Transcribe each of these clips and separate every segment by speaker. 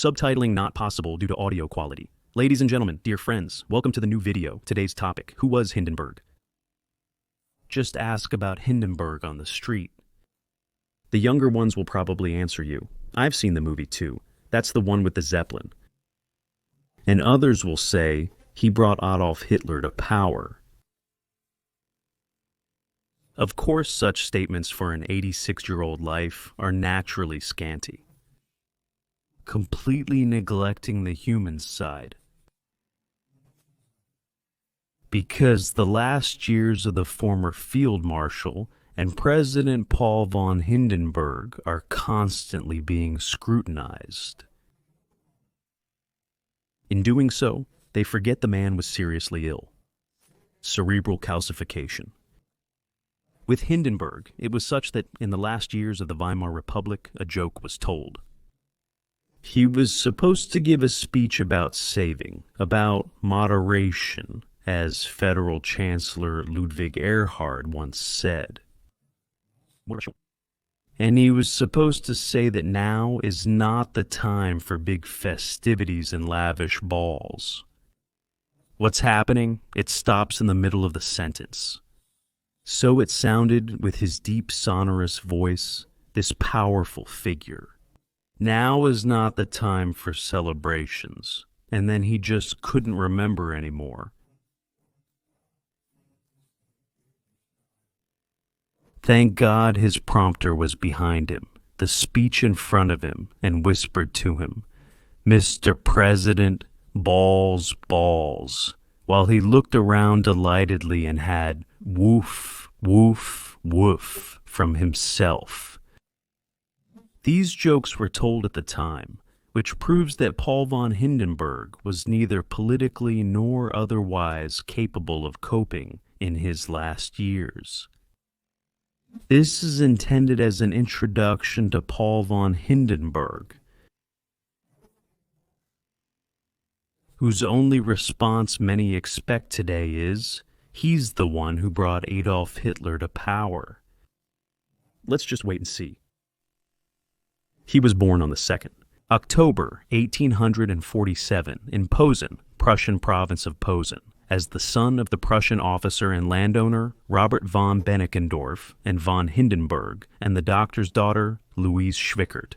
Speaker 1: Subtitling not possible due to audio quality. Ladies and gentlemen, dear friends, welcome to the new video. Today's topic: who was Hindenburg? Just ask about Hindenburg on the street. The younger ones will probably answer you, "I've seen the movie too. That's the one with the Zeppelin." And others will say, he brought Adolf Hitler to power. Of course, such statements for an 86-year-old life are naturally scanty, completely neglecting the human side. Because the last years of the former Field Marshal and President Paul von Hindenburg are constantly being scrutinized. In doing so, they forget the man was seriously ill. Cerebral calcification. With Hindenburg, it was such that in the last years of the Weimar Republic, a joke was told. He was supposed to give a speech about saving, about moderation, as Federal Chancellor Ludwig Erhard once said. And he was supposed to say that now is not the time for big festivities and lavish balls. What's happening? It stops in the middle of the sentence. So it sounded with his deep sonorous voice, this powerful figure. Now is not the time for celebrations. And then he just couldn't remember anymore. Thank God his prompter was behind him, the speech in front of him, and whispered to him, "Mr. President, balls, balls," while he looked around delightedly and had woof, woof, woof from himself. These jokes were told at the time, which proves that Paul von Hindenburg was neither politically nor otherwise capable of coping in his last years. This is intended as an introduction to Paul von Hindenburg, whose only response many expect today is, he's the one who brought Adolf Hitler to power. Let's just wait and see. He was born on the 2nd, October 1847 in Posen, Prussian province of Posen, as the son of the Prussian officer and landowner Robert von Benekendorf and von Hindenburg and the doctor's daughter Louise Schwickert.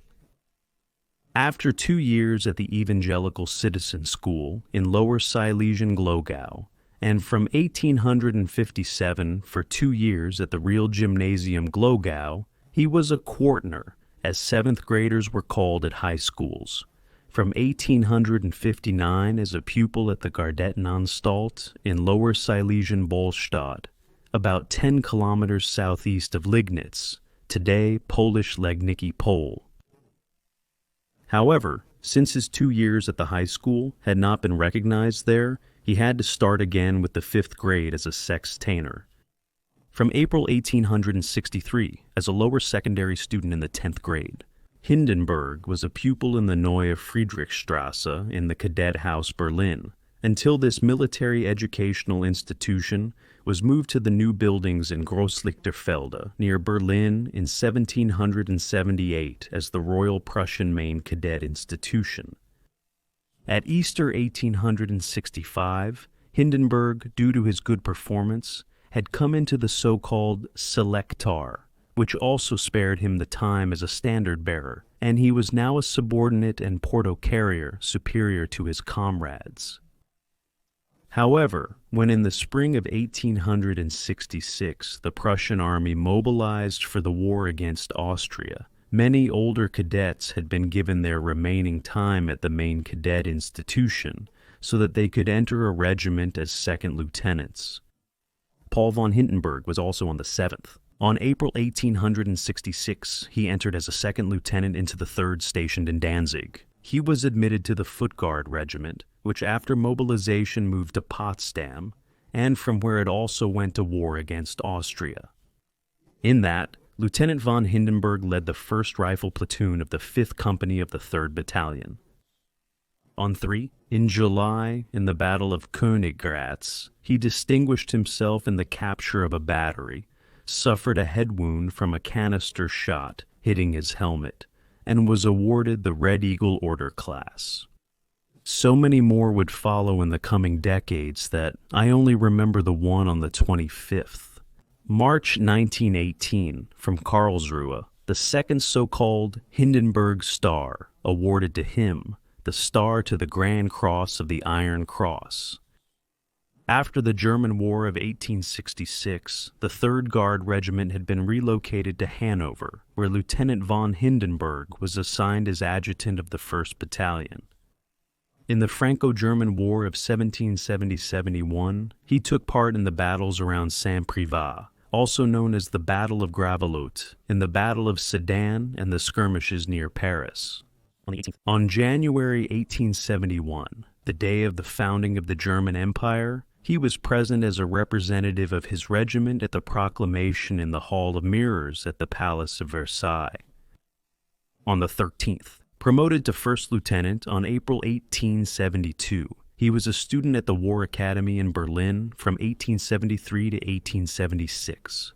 Speaker 1: After 2 years at the Evangelical Citizen School in Lower Silesian Glogau, and from 1857 for 2 years at the Real Gymnasium Glogau, he was a Quartner, as 7th graders were called at high schools. From 1859 as a pupil at the Gardetenanstalt in Lower Silesian Bollstadt, about 10 kilometers southeast of Liegnitz, today Polish Legnicki Pole. However, since his 2 years at the high school had not been recognized there, he had to start again with the 5th grade as a sextaner. From April 1863 as a lower secondary student in the 10th grade, Hindenburg was a pupil in the Neue Friedrichstrasse in the Cadet House Berlin, until this military educational institution was moved to the new buildings in Großlichterfelde near Berlin in 1778 as the Royal Prussian Main Cadet Institution. At Easter 1865, Hindenburg, due to his good performance, had come into the so-called Selektar, which also spared him the time as a standard-bearer, and he was now a subordinate and porto-carrier superior to his comrades. However, when in the spring of 1866 the Prussian army mobilized for the war against Austria, many older cadets had been given their remaining time at the main cadet institution so that they could enter a regiment as second lieutenants. Paul von Hindenburg was also on the 7th. On April 1866, he entered as a second lieutenant into the 3rd stationed in Danzig. He was admitted to the Foot Guard Regiment, which after mobilization moved to Potsdam, and from where it also went to war against Austria. In that, Lieutenant von Hindenburg led the 1st Rifle Platoon of the 5th Company of the 3rd Battalion. In July, in the Battle of Königgrätz, he distinguished himself in the capture of a battery, suffered a head wound from a canister shot hitting his helmet, and was awarded the Red Eagle Order class. So many more would follow in the coming decades that I only remember the one on the 25th. March 1918, from Karlsruhe, the second so-called Hindenburg Star, awarded to him, the star to the Grand Cross of the Iron Cross. After the German War of 1866, the 3rd Guard Regiment had been relocated to Hanover, where Lieutenant von Hindenburg was assigned as adjutant of the 1st Battalion. In the Franco-German War of 1770-71, he took part in the battles around Saint-Privat, also known as the Battle of Gravelotte, in the Battle of Sedan and the skirmishes near Paris. On January 1871, the day of the founding of the German Empire, he was present as a representative of his regiment at the proclamation in the Hall of Mirrors at the Palace of Versailles. On the 13th, promoted to first lieutenant on April 1872, he was a student at the War Academy in Berlin from 1873 to 1876.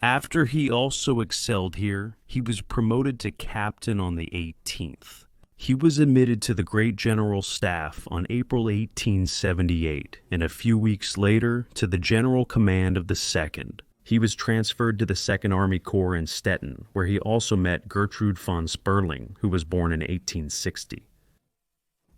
Speaker 1: After he also excelled here, he was promoted to captain on the 18th. He was admitted to the Great General Staff on April 1878, and a few weeks later to the General Command of the 2nd. He was transferred to the 2nd Army Corps in Stettin, where he also met Gertrude von Sperling, who was born in 1860.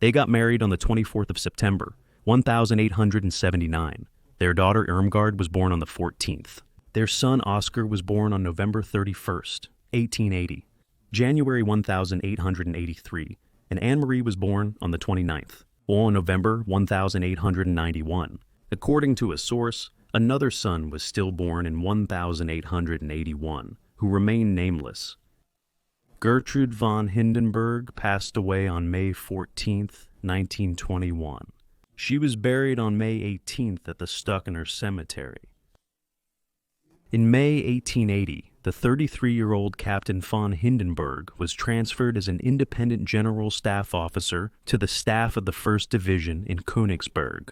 Speaker 1: They got married on the 24th of September, 1879. Their daughter Irmgard was born on the 14th. Their son Oscar was born on November 31st, 1880. January 1883, and Anne-Marie was born on the 29th, or on November 1891. According to a source, another son was stillborn in 1881, who remained nameless. Gertrude von Hindenburg passed away on May 14, 1921. She was buried on May 18th at the Stuckener Cemetery. In May 1880, the 33-year-old Captain von Hindenburg was transferred as an independent general staff officer to the staff of the 1st Division in Königsberg.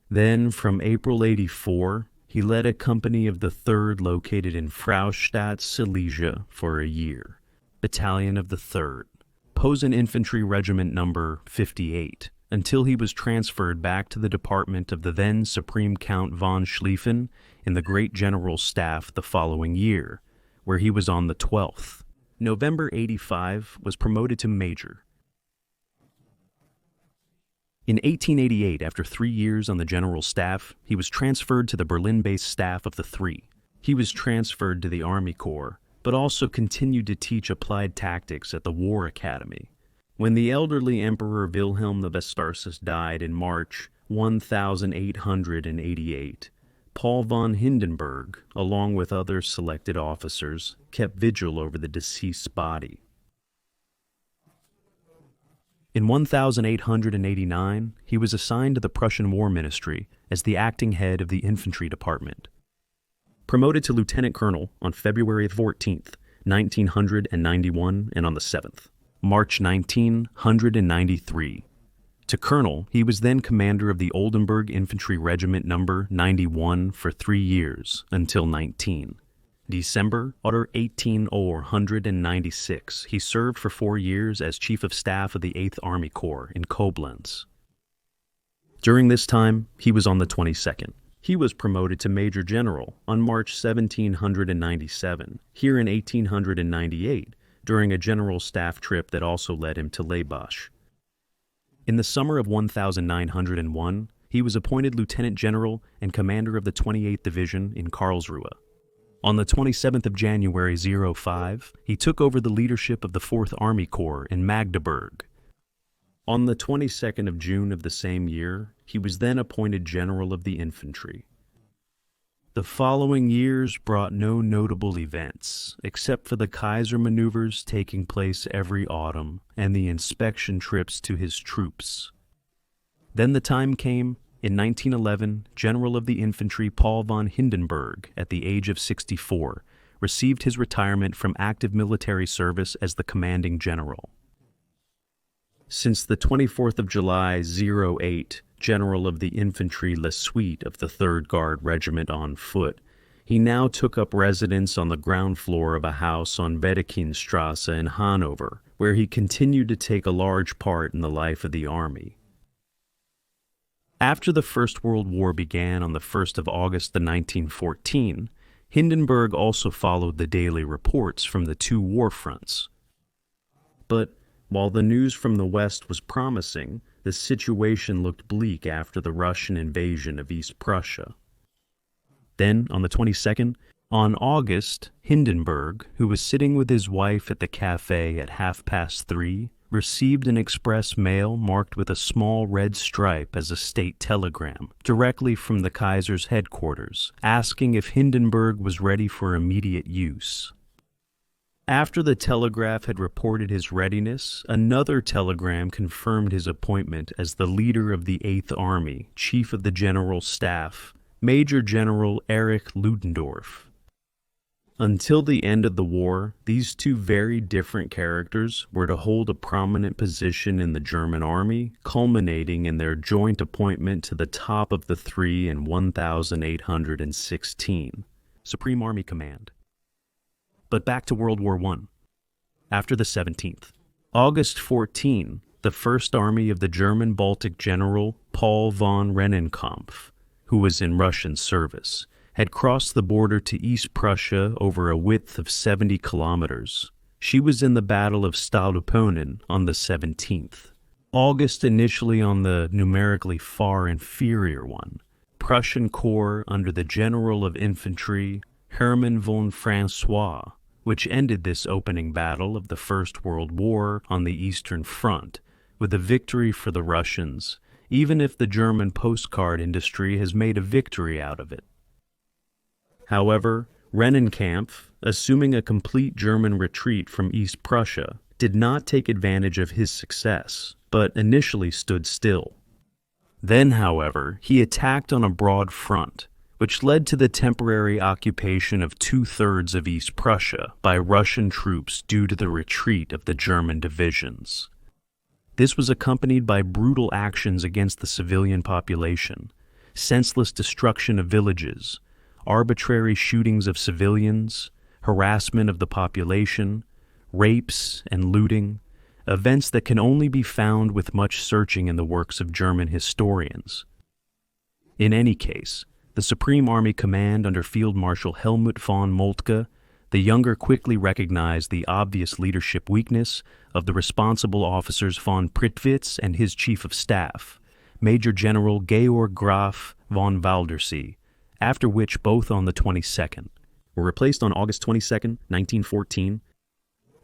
Speaker 1: Then, from April 84, he led a company of the 3rd located in Fraustadt, Silesia, for a year. Battalion of the 3rd, Posen Infantry Regiment number 58, until he was transferred back to the department of the then Supreme Count von Schlieffen in the Great General Staff the following year, where he was on the 12th. November 85 was promoted to Major. In 1888, after 3 years on the General Staff, he was transferred to the Berlin-based staff of the 3. He was transferred to the Army Corps, but also continued to teach applied tactics at the War Academy. When the elderly Emperor Wilhelm the Vesparsus died in March 1888, Paul von Hindenburg, along with other selected officers, kept vigil over the deceased's body. In 1889, he was assigned to the Prussian War Ministry as the acting head of the infantry department. Promoted to lieutenant colonel on February 14th, 1991, and on the 7th. March 1993. To colonel, he was then commander of the Oldenburg Infantry Regiment number 91 for 3 years, until 19. December 1896, he served for 4 years as Chief of Staff of the 8th Army Corps in Koblenz. During this time, he was on the 22nd. He was promoted to Major General on March 1797, here in 1898, during a general staff trip that also led him to Labosch. In the summer of 1901, he was appointed Lieutenant General and Commander of the 28th Division in Karlsruhe. On the 27th of January 05, he took over the leadership of the 4th Army Corps in Magdeburg. On the 22nd of June of the same year, he was then appointed General of the Infantry. The following years brought no notable events, except for the Kaiser maneuvers taking place every autumn and the inspection trips to his troops. Then the time came, in 1911, General of the Infantry Paul von Hindenburg, at the age of 64, received his retirement from active military service as the commanding general. Since the 24th of July 08, General of the Infantry Le Suite of the 3rd Guard Regiment on foot, He now took up residence on the ground floor of a house on Wedekindstrasse in Hanover, where he continued to take a large part in the life of the army. After the First World War began on the 1st of August 1914, Hindenburg also followed the daily reports from the two war fronts. But while the news from the West was promising, the situation looked bleak after the Russian invasion of East Prussia. Then, on the 22nd, on August, Hindenburg, who was sitting with his wife at the cafe at 3:30, received an express mail marked with a small red stripe as a state telegram directly from the Kaiser's headquarters, asking if Hindenburg was ready for immediate use. After the telegraph had reported his readiness, another telegram confirmed his appointment as the leader of the Eighth Army, Chief of the General Staff, Major General Erich Ludendorff. Until the end of the war, these two very different characters were to hold a prominent position in the German army, culminating in their joint appointment to the top of the three in 1816, Supreme Army Command. But back to World War I. After the 17th, August 14, the First Army of the German Baltic General Paul von Rennenkampf, who was in Russian service, had crossed the border to East Prussia over a width of 70 kilometers. She was in the Battle of Staudiponen on the 17th. August initially on the numerically far inferior one. Prussian Corps under the General of Infantry Hermann von Francois, which ended this opening battle of the First World War on the Eastern Front, with a victory for the Russians, even if the German postcard industry has made a victory out of it. However, Rennenkampf, assuming a complete German retreat from East Prussia, did not take advantage of his success, but initially stood still. Then, however, he attacked on a broad front, which led to the temporary occupation of 2/3 of East Prussia by Russian troops due to the retreat of the German divisions. This was accompanied by brutal actions against the civilian population, senseless destruction of villages, arbitrary shootings of civilians, harassment of the population, rapes and looting, events that can only be found with much searching in the works of German historians. In any case, the Supreme Army Command under Field Marshal Helmut von Moltke, the younger quickly recognized the obvious leadership weakness of the responsible officers von Prittwitz and his Chief of Staff, Major General Georg Graf von Waldersee, after which both on the 22nd were replaced on August 22, 1914.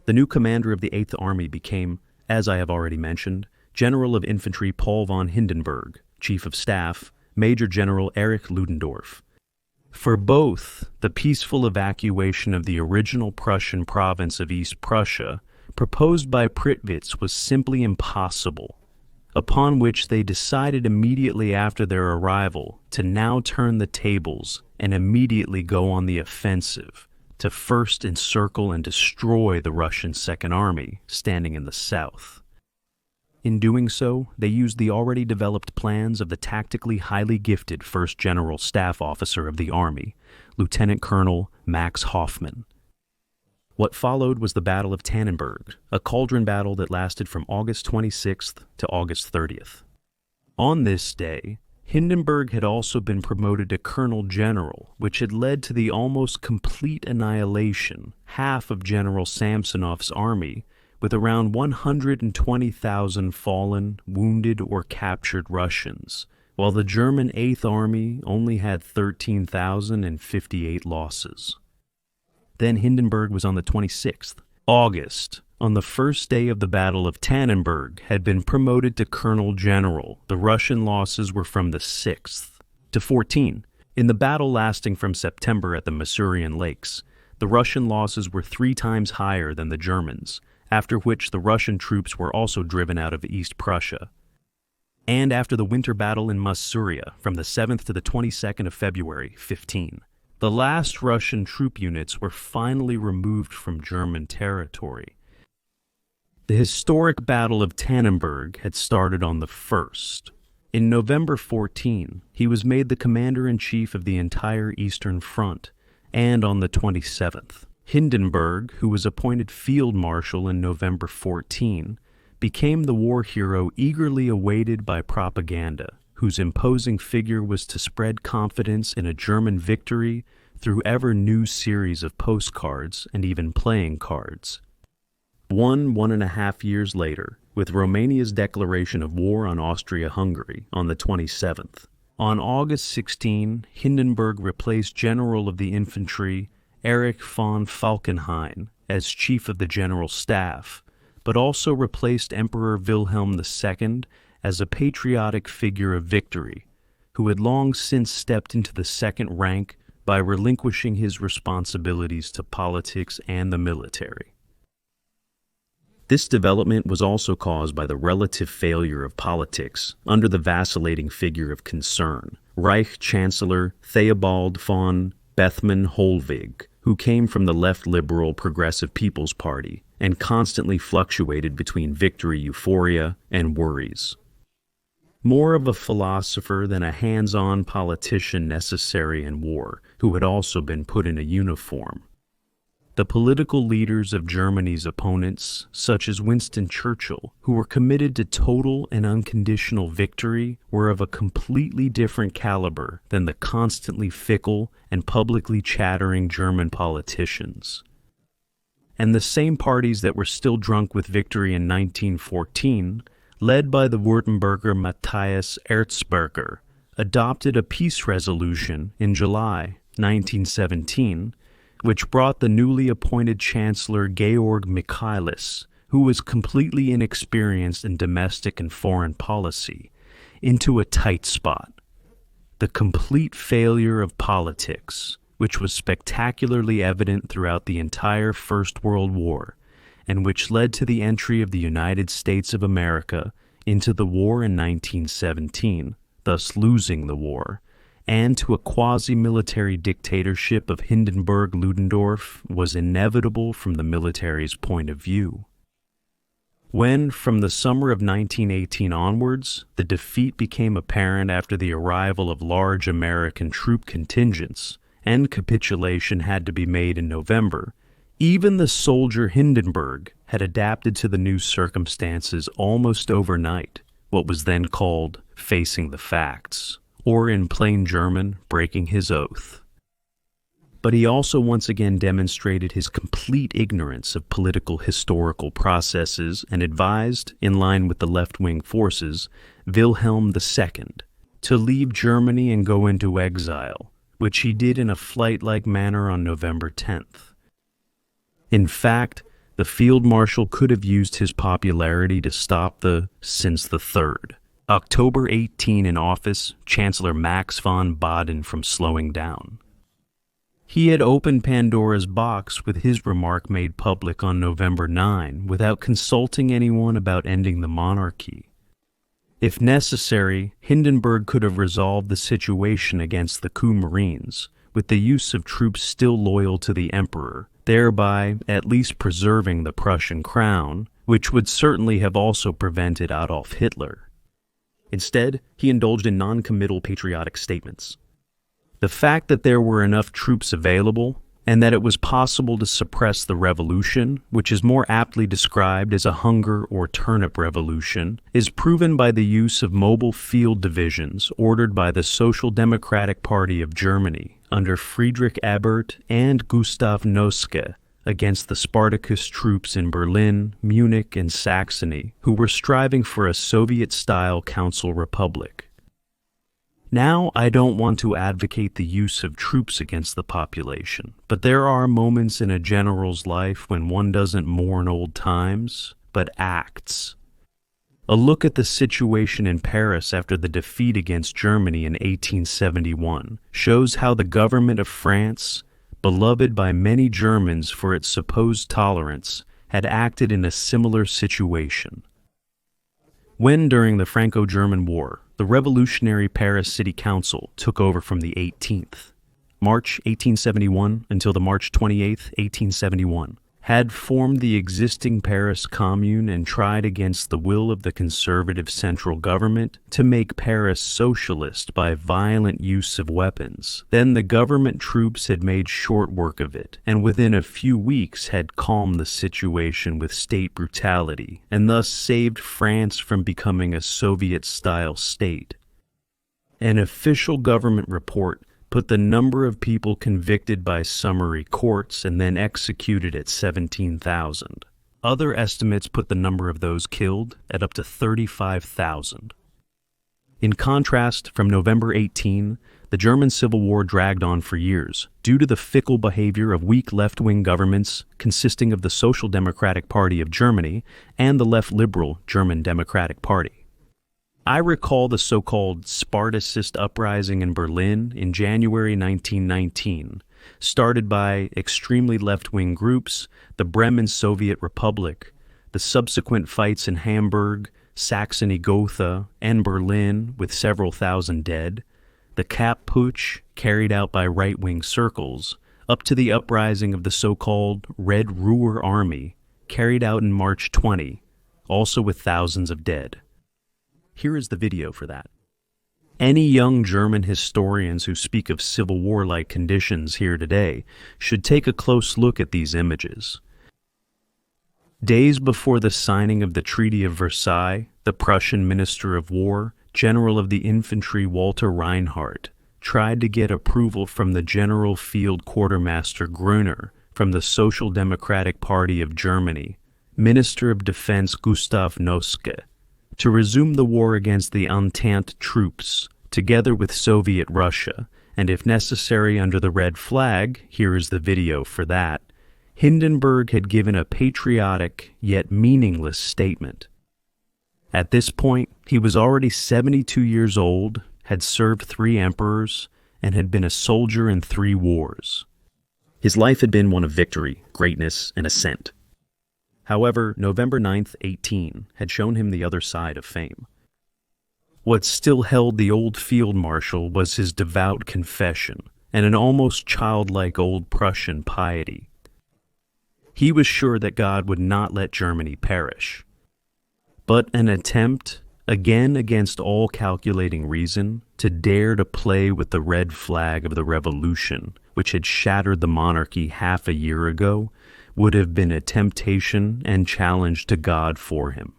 Speaker 1: The new commander of the Eighth Army became, as I have already mentioned, General of Infantry Paul von Hindenburg, Chief of Staff, Major General Erich Ludendorff. For both, the peaceful evacuation of the original Prussian province of East Prussia, proposed by Prittwitz, was simply impossible, upon which they decided immediately after their arrival to now turn the tables and immediately go on the offensive, to first encircle and destroy the Russian Second Army standing in the south. In doing so, they used the already developed plans of the tactically highly gifted First General Staff Officer of the Army, Lieutenant Colonel Max Hoffmann. What followed was the Battle of Tannenberg, a cauldron battle that lasted from August 26th to August 30th. On this day, Hindenburg had also been promoted to Colonel General, which had led to the almost complete annihilation, half of General Samsonov's army, with around 120,000 fallen, wounded, or captured Russians, while the German Eighth Army only had 13,058 losses. Then Hindenburg was on the 26th. August, on the first day of the Battle of Tannenberg, had been promoted to Colonel General. The Russian losses were from the 6th to 14. In the battle lasting from September at the Masurian Lakes, the Russian losses were 3 times higher than the Germans, after which the Russian troops were also driven out of East Prussia. And after the winter battle in Masuria from the 7th to the 22nd of February, 15, the last Russian troop units were finally removed from German territory. The historic Battle of Tannenberg had started on the 1st. In November 14, he was made the commander-in-chief of the entire Eastern Front, and on the 27th. Hindenburg, who was appointed field marshal in November 14, became the war hero eagerly awaited by propaganda, whose imposing figure was to spread confidence in a German victory through ever-new series of postcards and even playing cards. 1.5 years later, with Romania's declaration of war on Austria-Hungary on the 27th. On August 16, Hindenburg replaced General of the Infantry Erich von Falkenhayn as Chief of the General Staff, but also replaced Emperor Wilhelm II as a patriotic figure of victory, who had long since stepped into the second rank by relinquishing his responsibilities to politics and the military. This development was also caused by the relative failure of politics under the vacillating figure of concern, Reich Chancellor Theobald von Bethmann-Hollweg, who came from the left liberal Progressive People's Party and constantly fluctuated between victory euphoria and worries. More of a philosopher than a hands-on politician necessary in war, who had also been put in a uniform. The political leaders of Germany's opponents, such as Winston Churchill, who were committed to total and unconditional victory, were of a completely different caliber than the constantly fickle and publicly chattering German politicians. And the same parties that were still drunk with victory in 1914, led by the Württemberger Matthias Erzberger, adopted a peace resolution in July 1917, which brought the newly appointed Chancellor Georg Michaelis, who was completely inexperienced in domestic and foreign policy, into a tight spot. The complete failure of politics, which was spectacularly evident throughout the entire First World War, and which led to the entry of the United States of America into the war in 1917, thus losing the war, and to a quasi-military dictatorship of Hindenburg-Ludendorff, was inevitable from the military's point of view. When, from the summer of 1918 onwards, the defeat became apparent after the arrival of large American troop contingents, and capitulation had to be made in November, even the soldier Hindenburg had adapted to the new circumstances almost overnight, what was then called facing the facts, or in plain German, breaking his oath. But he also once again demonstrated his complete ignorance of political historical processes and advised, in line with the left-wing forces, Wilhelm II to leave Germany and go into exile, which he did in a flight-like manner on November 10th. In fact, the field marshal could have used his popularity to stop the, since the 3rd, October 18 in office, Chancellor Max von Baden from slowing down. He had opened Pandora's box with his remark made public on November 9 without consulting anyone about ending the monarchy. If necessary, Hindenburg could have resolved the situation against the coup Marines with the use of troops still loyal to the emperor, thereby at least preserving the Prussian crown, which would certainly have also prevented Adolf Hitler. Instead, he indulged in non-committal patriotic statements. The fact that there were enough troops available, and that it was possible to suppress the revolution, which is more aptly described as a hunger or turnip revolution, is proven by the use of mobile field divisions ordered by the Social Democratic Party of Germany under Friedrich Ebert and Gustav Noske against the Spartacus troops in Berlin, Munich, and Saxony, who were striving for a Soviet-style council republic. Now, I don't want to advocate the use of troops against the population, but there are moments in a general's life when one doesn't mourn old times, but acts. A look at the situation in Paris after the defeat against Germany in 1871 shows how the government of France, beloved by many Germans for its supposed tolerance, had acted in a similar situation. When, during the Franco-German War, the revolutionary Paris City Council took over from the 18th, March 1871 until the March 28, 1871, had formed the existing Paris Commune and tried against the will of the conservative central government to make Paris socialist by violent use of weapons. Then the government troops had made short work of it, and within a few weeks had calmed the situation with state brutality, and thus saved France from becoming a Soviet-style state. An official government report put the number of people convicted by summary courts and then executed at 17,000. Other estimates put the number of those killed at up to 35,000. In contrast, from November 18, the German Civil War dragged on for years due to the fickle behavior of weak left-wing governments consisting of the Social Democratic Party of Germany and the left-liberal German Democratic Party. I recall the so-called Spartacist uprising in Berlin in January 1919, started by extremely left-wing groups, the Bremen Soviet Republic, the subsequent fights in Hamburg, Saxony-Gotha, and Berlin with several thousand dead, the Kapp Putsch carried out by right-wing circles, up to the uprising of the so-called Red Ruhr Army, carried out in March 20, also with thousands of dead. Here is the video for that. Any young German historians who speak of Civil War-like conditions here today should take a close look at these images. Days before the signing of the Treaty of Versailles, the Prussian Minister of War, General of the Infantry Walter Reinhardt, tried to get approval from the General Field Quartermaster Gruner from the Social Democratic Party of Germany, Minister of Defense Gustav Noske, to resume the war against the Entente troops, together with Soviet Russia, and if necessary under the red flag, here is the video for that. Hindenburg had given a patriotic yet meaningless statement. At this point, he was already 72 years old, had served 3 emperors, and had been a soldier in 3 wars. His life had been one of victory, greatness, and ascent. However, November 9th, 18, had shown him the other side of fame. What still held the old field marshal was his devout confession and an almost childlike old Prussian piety. He was sure that God would not let Germany perish. But an attempt, again against all calculating reason, to dare to play with the red flag of the revolution, which had shattered the monarchy half a year ago, would have been a temptation and challenge to God for him.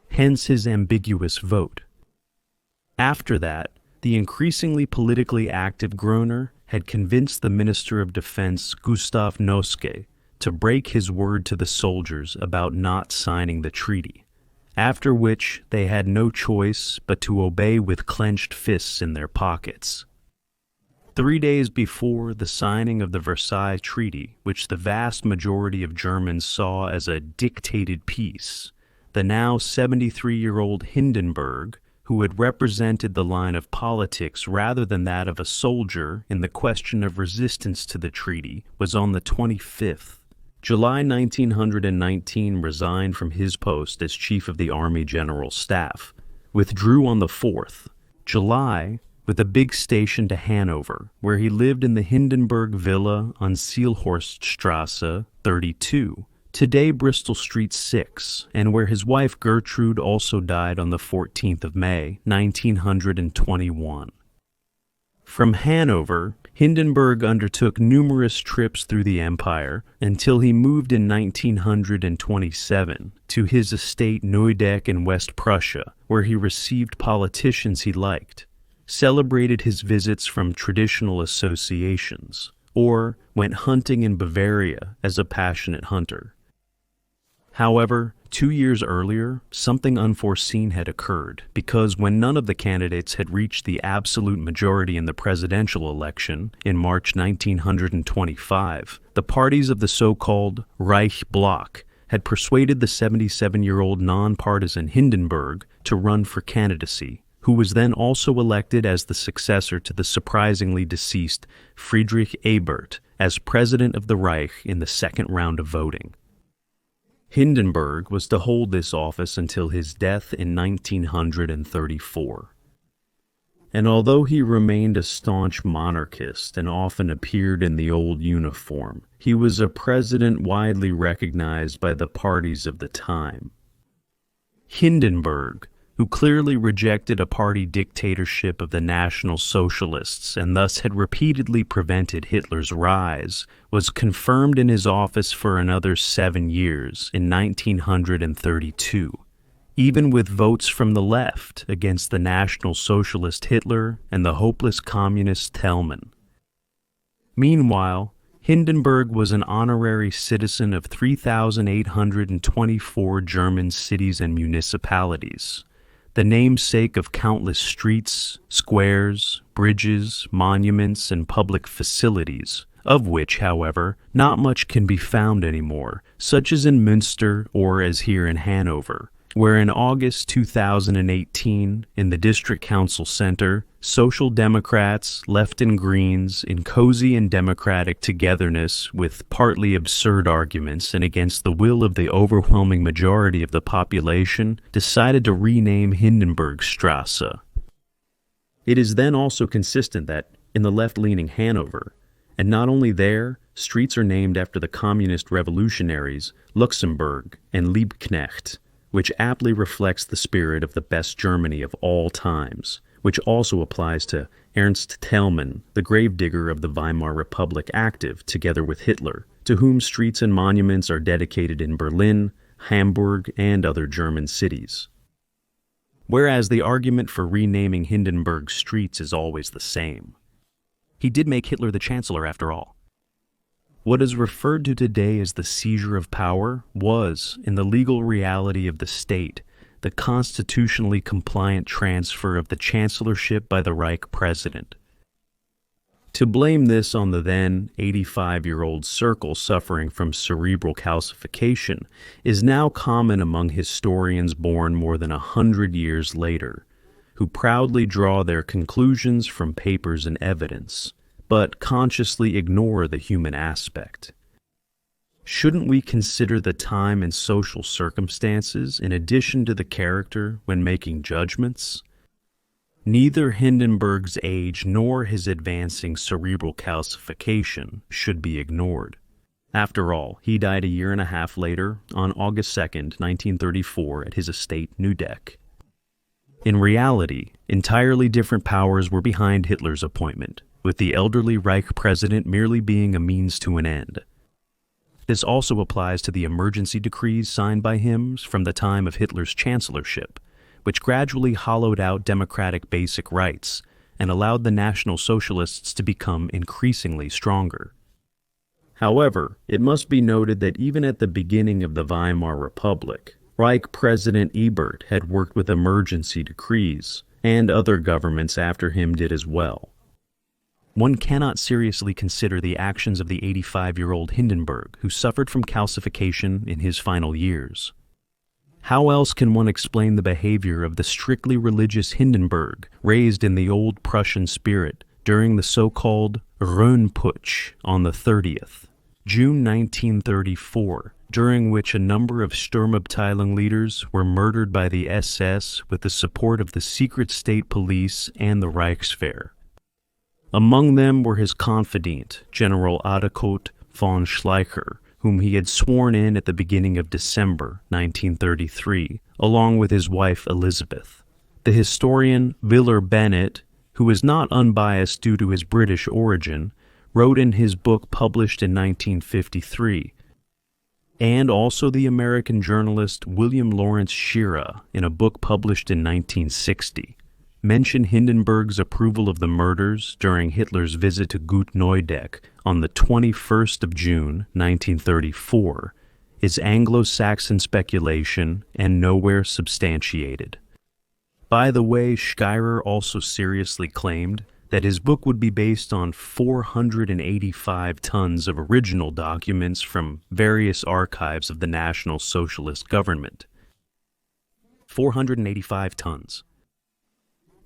Speaker 1: Hence his ambiguous vote. After that, the increasingly politically active Gruner had convinced the Minister of Defense Gustav Noske to break his word to the soldiers about not signing the treaty, after which they had no choice but to obey with clenched fists in their pockets. 3 days before the signing of the Versailles Treaty, which the vast majority of Germans saw as a dictated peace, the now 73-year-old Hindenburg, who had represented the line of politics rather than that of a soldier in the question of resistance to the treaty, was on the 25th. July 1919 resigned from his post as Chief of the Army General Staff, withdrew on the 4th. July, with a big station to Hanover, where he lived in the Hindenburg Villa on Seelhorststrasse 32, today Bristol Street 6, and where his wife Gertrude also died on the 14th of May, 1921. From Hanover, Hindenburg undertook numerous trips through the empire until he moved in 1927 to his estate Neudeck in West Prussia, where he received politicians he liked, celebrated his visits from traditional associations, or went hunting in Bavaria as a passionate hunter. However, 2 years earlier, something unforeseen had occurred, because when none of the candidates had reached the absolute majority in the presidential election in March 1925, the parties of the so-called Reich Bloc had persuaded the 77-year-old nonpartisan Hindenburg to run for candidacy, who was then also elected as the successor to the surprisingly deceased Friedrich Ebert as president of the Reich in the second round of voting. Hindenburg was to hold this office until his death in 1934. And although he remained a staunch monarchist and often appeared in the old uniform, he was a president widely recognized by the parties of the time. Hindenburg, who clearly rejected a party dictatorship of the National Socialists and thus had repeatedly prevented Hitler's rise, was confirmed in his office for another 7 years in 1932. Even with votes from the left against the National Socialist Hitler and the hopeless communist Thälmann. Meanwhile, Hindenburg was an honorary citizen of 3,824 German cities and municipalities, the namesake of countless streets, squares, bridges, monuments, and public facilities, of which, however, not much can be found anymore, such as in Münster or as here in Hanover, where in August 2018, in the District Council Center, Social Democrats, Left and Greens, in cozy and democratic togetherness with partly absurd arguments and against the will of the overwhelming majority of the population, decided to rename Hindenburgstrasse. It is then also consistent that, in the left-leaning Hanover, and not only there, streets are named after the communist revolutionaries Luxemburg and Liebknecht, which aptly reflects the spirit of the best Germany of all times, which also applies to Ernst Thälmann, the gravedigger of the Weimar Republic active together with Hitler, to whom streets and monuments are dedicated in Berlin, Hamburg, and other German cities. Whereas the argument for renaming Hindenburg streets is always the same. He did make Hitler the chancellor after all. What is referred to today as the seizure of power was, in the legal reality of the state, the constitutionally compliant transfer of the chancellorship by the Reich president. To blame this on the then 85-year-old Circle suffering from cerebral calcification is now common among historians born more than 100 years later, who proudly draw their conclusions from papers and evidence, but consciously ignore the human aspect. Shouldn't we consider the time and social circumstances in addition to the character when making judgments? Neither Hindenburg's age nor his advancing cerebral calcification should be ignored. After all, he died a year and a half later, on August 2nd, 1934, at his estate Neudeck. In reality, entirely different powers were behind Hitler's appointment, with the elderly Reich president merely being a means to an end. This also applies to the emergency decrees signed by him from the time of Hitler's chancellorship, which gradually hollowed out democratic basic rights and allowed the National Socialists to become increasingly stronger. However, it must be noted that even at the beginning of the Weimar Republic, Reich President Ebert had worked with emergency decrees, and other governments after him did as well. One cannot seriously consider the actions of the 85-year-old Hindenburg, who suffered from calcification in his final years. How else can one explain the behavior of the strictly religious Hindenburg, raised in the old Prussian spirit, during the so-called Rhönputsch on the 30th, June 1934, during which a number of Sturmabteilung leaders were murdered by the SS with the support of the secret state police and the Reichswehr? Among them were his confidant, General Adalkot von Schleicher, whom he had sworn in at the beginning of December 1933, along with his wife Elizabeth. The historian Willer Bennett, who is not unbiased due to his British origin, wrote in his book published in 1953, and also the American journalist William Lawrence Shira in a book published in 1960. Mention Hindenburg's approval of the murders during Hitler's visit to Gut Neudeck on the 21st of June, 1934, is Anglo-Saxon speculation and nowhere substantiated. By the way, Schreier also seriously claimed that his book would be based on 485 tons of original documents from various archives of the National Socialist government. 485 tons.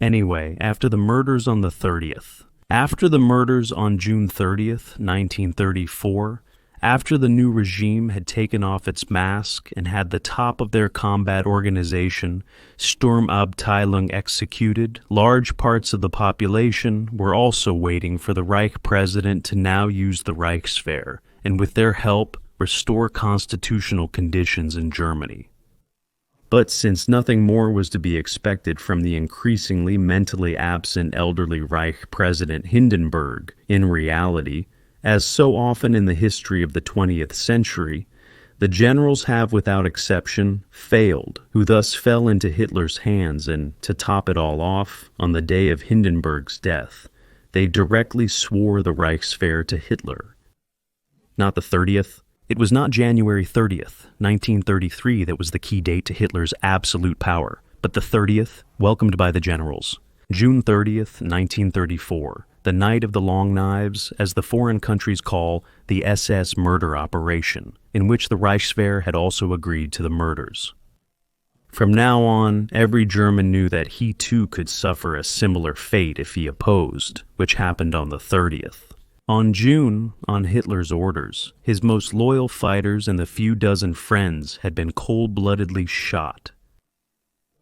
Speaker 1: Anyway, after the murders on the 30th. After the murders on June 30th, 1934, After the new regime had taken off its mask and had the top of their combat organization, Sturmabteilung, executed, large parts of the population were also waiting for the Reich president to now use the Reichswehr, and with their help, restore constitutional conditions in Germany. But since nothing more was to be expected from the increasingly mentally absent elderly Reich president Hindenburg, in reality, as so often in the history of the 20th century, the generals have without exception failed, who thus fell into Hitler's hands, and to top it all off, on the day of Hindenburg's death, they directly swore the Reichswehr to Hitler. Not the 30th. It was not January 30th, 1933 that was the key date to Hitler's absolute power, but the 30th, welcomed by the generals. June 30th, 1934, the Night of the Long Knives, as the foreign countries call the SS murder operation, in which the Reichswehr had also agreed to the murders. From now on, every German knew that he too could suffer a similar fate if he opposed, which happened on the 30th. On June, on Hitler's orders, his most loyal fighters and the few dozen friends had been cold-bloodedly shot.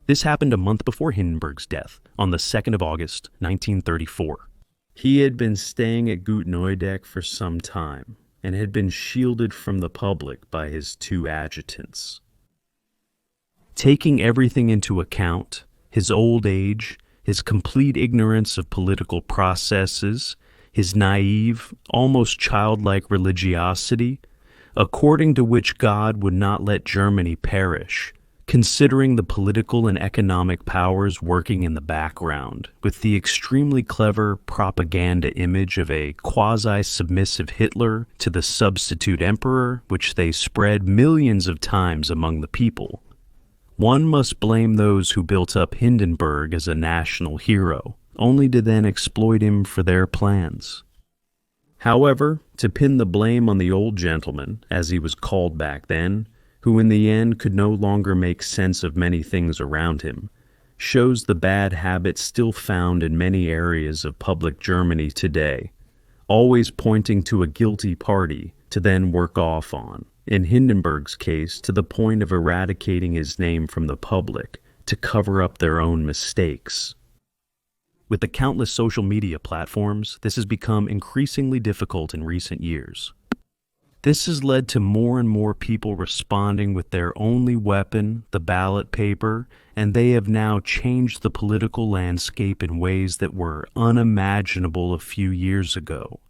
Speaker 1: This happened a month before Hindenburg's death, on the 2nd of August, 1934. He had been staying at Gut Neudeck for some time, and had been shielded from the public by his two adjutants. Taking everything into account, his old age, his complete ignorance of political processes, his naive, almost childlike religiosity, according to which God would not let Germany perish, considering the political and economic powers working in the background, with the extremely clever propaganda image of a quasi-submissive Hitler to the substitute emperor, which they spread millions of times among the people. One must blame those who built up Hindenburg as a national hero, only to then exploit him for their plans. However, to pin the blame on the old gentleman, as he was called back then, who in the end could no longer make sense of many things around him, shows the bad habits still found in many areas of public Germany today, always pointing to a guilty party to then work off on, in Hindenburg's case to the point of eradicating his name from the public to cover up their own mistakes. With the countless social media platforms, this has become increasingly difficult in recent years. This has led to more and more people responding with their only weapon, the ballot paper, and they have now changed the political landscape in ways that were unimaginable a few years ago.